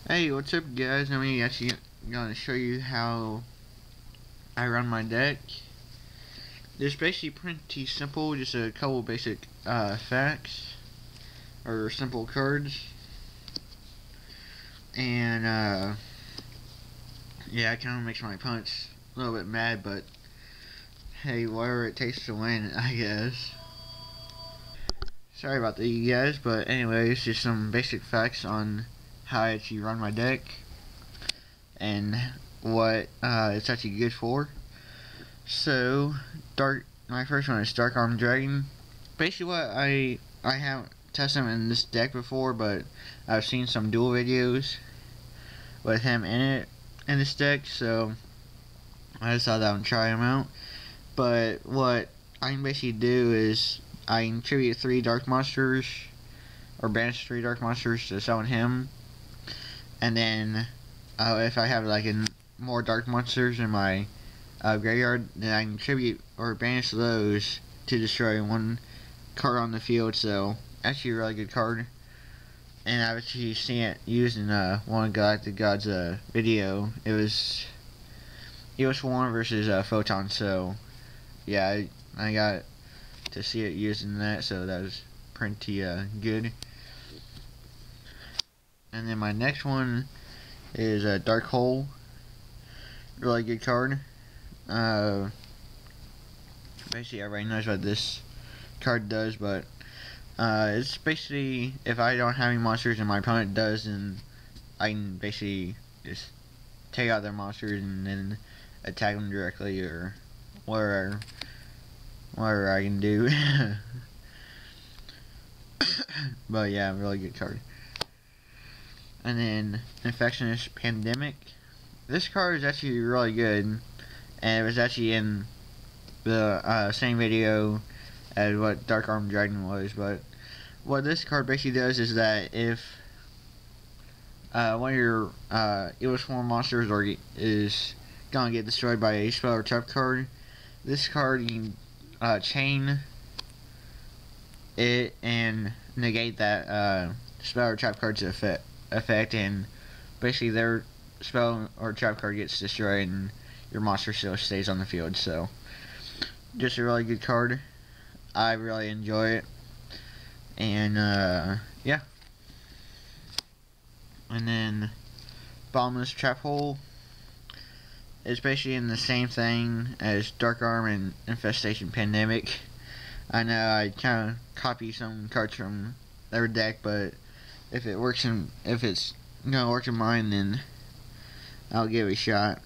Hey, what's up guys? I'm actually going to show you how I run my deck. It's basically pretty simple, just a couple basic facts, or simple cards. And yeah, it kind of makes my opponents a little bit mad, but hey, whatever it takes to win, I guess. Sorry about that you guys, but anyways, just some basic facts on how I actually run my deck and what it's actually good for. So, my first one is Dark Arm Dragon. Basically, what I haven't tested him in this deck before, but I've seen some duel videos with him in this deck, so I just thought I would try him out. But what I can basically do is I can tribute 3 Dark Monsters, or banish 3 Dark Monsters to summon him, and then if I have like more Dark Monsters in my graveyard, then I can tribute or banish those to destroy 1 card on the field. So actually a really good card, and I've actually seen it used in one of Galactic Gods video. It was evilswarm versus Photon. So yeah, I got to see it used in that, so that was pretty good. And then my next one is Dark Hole. Really good card. Basically everybody knows what this card does, but it's basically, if I don't have any monsters and my opponent does, then I can basically just take out their monsters and then attack them directly, or whatever I can do. But yeah, really good card. And then Infectious Pandemic. This card is actually really good, and it was actually in the same video as what Dark Arm Dragon was. But what this card basically does is that if one of your evilswarm monsters is gonna get destroyed by a spell or trap card, this card you can chain it and negate that spell or trap card's effect, and basically their spell or trap card gets destroyed and your monster still stays on the field. So just a really good card. I really enjoy it. And yeah. And then Bottomless Trap Hole is basically in the same thing as Dark Arm and Infestation Pandemic. I know I kind of copy some cards from their deck, but if it's gonna work in mine, then I'll give it a shot.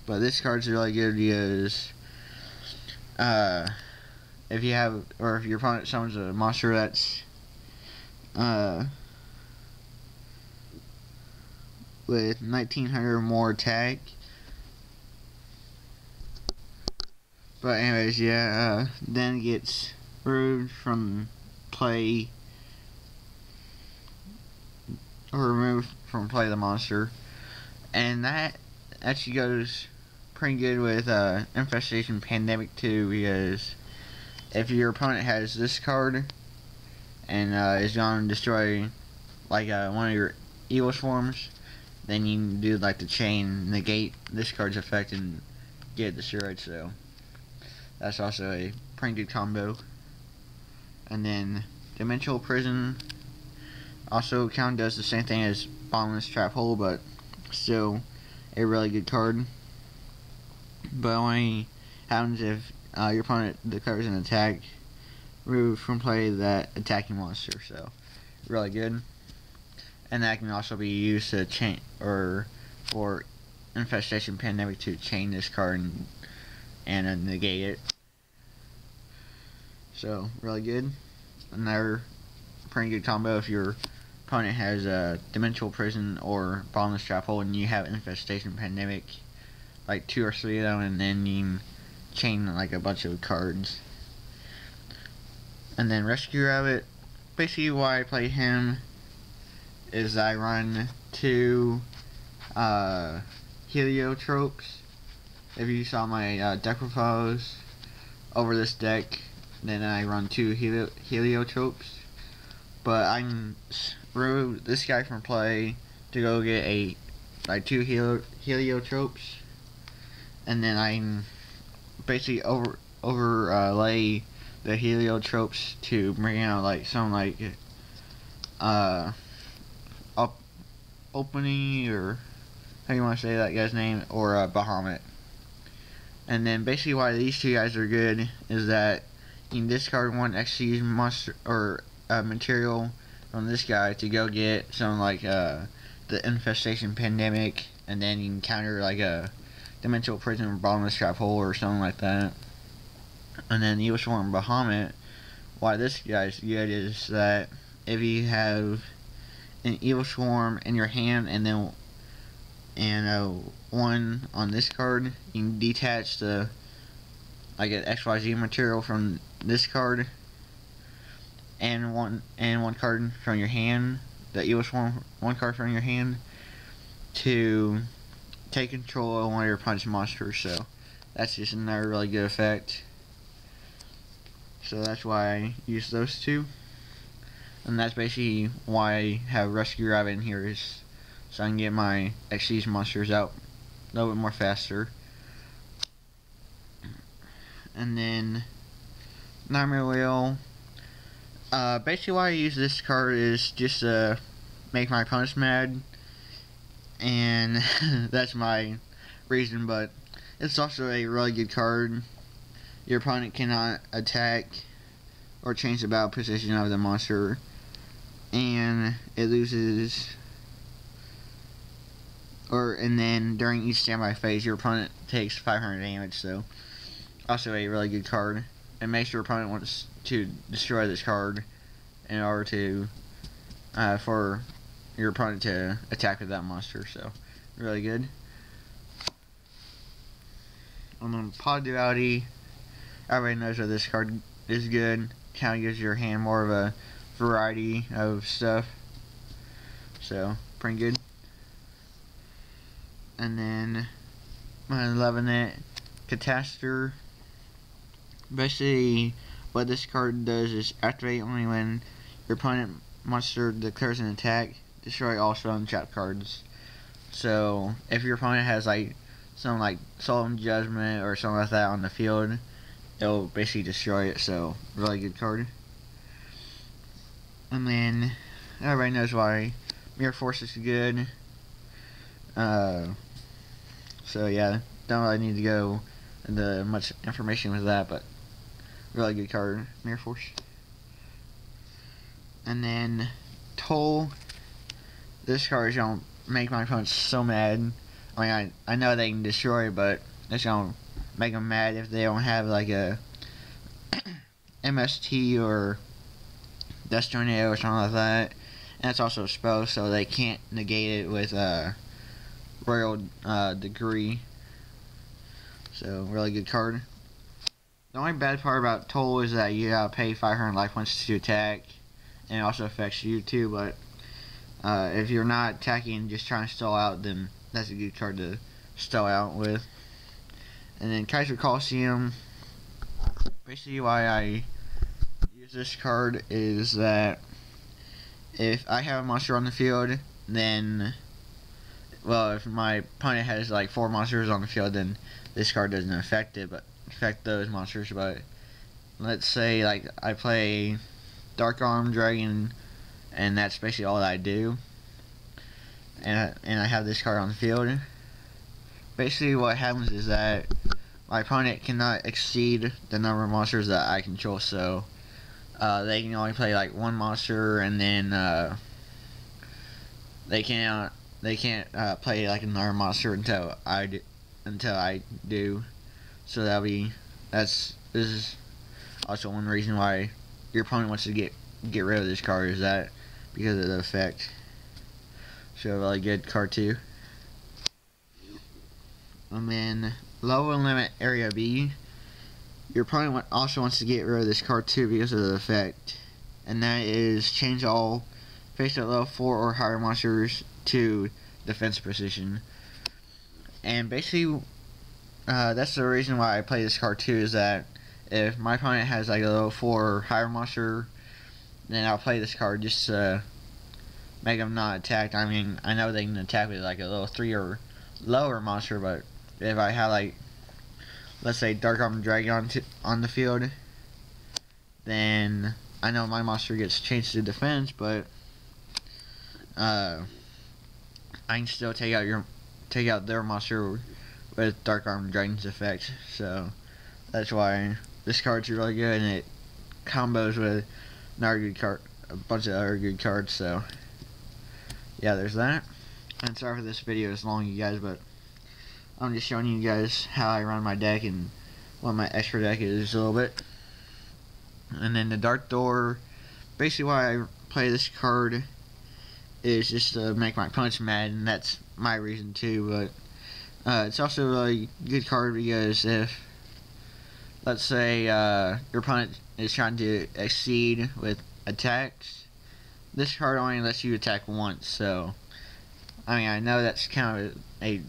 But this card's really good because if your opponent summons a monster that's with 1900 or more attack. But anyways, yeah, then it gets removed from play, or removed from play the monster, and that actually goes pretty good with Infestation Pandemic too, because if your opponent has this card and is going to destroy like one of your evilswarms, then you can do like the chain, negate this card's effect and get it destroyed. So that's also a pretty good combo. And then Dimensional Prison also kind of does the same thing as Bottomless Trap Hole, but still a really good card. But only happens if your opponent declares an attack, remove from play that attacking monster. So really good. And that can also be used to chain, or for Infestation Pandemic to chain this card and negate it. So really good. Another pretty good combo if your opponent has a Dimensional Prison or Bottomless Trap Hole and you have Infestation Pandemic, like 2 or 3 of them, and then you can chain like a bunch of cards. And then Rescue Rabbit, basically why I play him is I run 2 heliotropes. If you saw my deck profiles over this deck, then I run 2 heliotropes. But I can remove this guy from play, to go get like 2 heliotropes, and then I can basically overlay the heliotropes to bring out like some like opening, or how you want to say that guy's name, or Bahamut. And then basically why these two guys are good is that you can discard one XC monster or material from this guy to go get some like the infestation pandemic, and then you can counter like a dimensional prison or bottomless trap hole or something like that. And then evilswarm Bahamut, why this guy's good is that if you have an evilswarm in your hand and then one on this card, you can detach the like an XYZ material from this card, and one card from your hand, the evilswarm one card from your hand, to take control of one of your punch monsters. So that's just another really good effect. So that's why I use those two, and that's basically why I have Rescue Rabbit in here, is so I can get my XC's monsters out a little bit more faster. And then Nightmare Wheel. Basically why I use this card is just to make my opponents mad, and that's my reason, but it's also a really good card. Your opponent cannot attack or change the battle position of the monster, and it loses, and then during each standby phase your opponent takes 500 damage, so also a really good card. It makes your opponent wants to destroy this card in order to for your opponent to attack with that monster, so really good. And then Pod Duality, everybody knows that this card is good. Kind of gives your hand more of a variety of stuff, so pretty good. And then I'm loving it. Catastor. Basically, what this card does is activate only when your opponent monster declares an attack. Destroy all spell and trap cards. So if your opponent has like some like Solemn Judgment or something like that on the field, it'll basically destroy it. So really good card. And then everybody knows why Mirror Force is good. So yeah, don't really need to go into much information with that, but really good card, Mirror Force. And then Toll. This card is gonna make my opponents so mad. I mean, I know they can destroy, but it's gonna make them mad if they don't have like a MST or Death Tornado or something like that. And it's also a spell, so they can't negate it with Royal Degree. So really good card. The only bad part about Toll is that you gotta pay 500 life points to attack, and it also affects you too. But if you're not attacking, just trying to stall out, then that's a good card to stall out with. And then Kaiser Coliseum. Basically, why I use this card is that if I have a monster on the field, then, well, if my opponent has like 4 monsters on the field, then this card doesn't affect those monsters. But let's say like I play Dark Arm Dragon, and that's basically all that I do, and I have this card on the field. Basically what happens is that my opponent cannot exceed the number of monsters that I control, so they can only play like 1 monster, and then they can't play like another monster until I do. So this is also one reason why your opponent wants to get rid of this card, is that because of the effect. So a really good card too. And then Lower Limit Area B. Your opponent also wants to get rid of this card too because of the effect, and that is change all face at level 4 or higher monsters to defense position. And basically, that's the reason why I play this card too, is that if my opponent has like a level 4 or higher monster, then I'll play this card just to make them not attacked. I mean, I know they can attack with like a level 3 or lower monster, but if I have like, let's say Dark Armor Dragon on the field, then I know my monster gets changed to defense, but I can still take out their monster with Dark Armor Dragon's effect. So that's why this card's really good, and it combos with another good card, a bunch of other good cards. So yeah, there's that. And sorry for this video is long, you guys, but I'm just showing you guys how I run my deck and what my extra deck is a little bit. And then the Dark Door, basically why I play this card is just to make my opponents mad, and that's my reason too. But it's also a really good card because if, let's say, your opponent is trying to exceed with attacks, this card only lets you attack once. So I mean, I know that's kind of a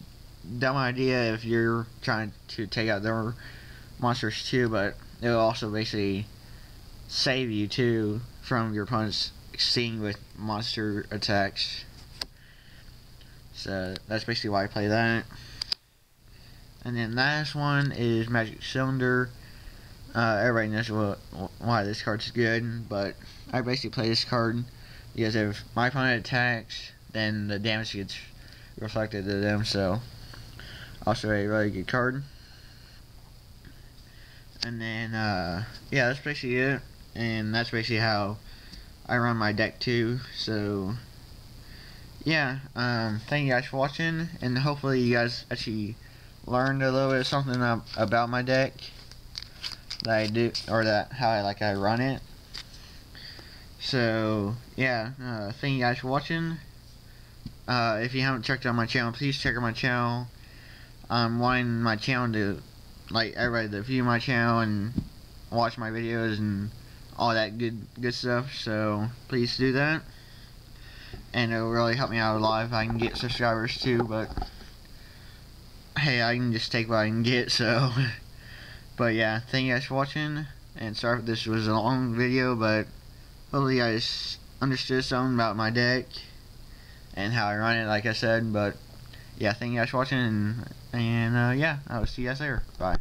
dumb idea if you're trying to take out their monsters too, but it will also basically save you too from your opponent's exceeding with monster attacks. So that's basically why I play that. And then last one is Magic Cylinder. Everybody knows why this card's good, but I basically play this card because if my opponent attacks, then the damage gets reflected to them. So also a really good card. And then yeah, that's basically it, and that's basically how I run my deck too. So yeah, thank you guys for watching, and hopefully you guys actually learned a little bit of something about my deck that I do, or that how I run it. So yeah, thank you guys for watching. If you haven't checked out my channel, please check out my channel. I'm wanting my channel to, like, everybody to view my channel and watch my videos and all that good stuff. So please do that, and it will really help me out a lot if I can get subscribers too. But hey, I can just take what I can get. So but yeah, thank you guys for watching, and sorry if this was a long video, but hopefully you guys understood something about my deck and how I run it, like I said. But yeah, thank you guys for watching, and yeah, I will see you guys later. Bye.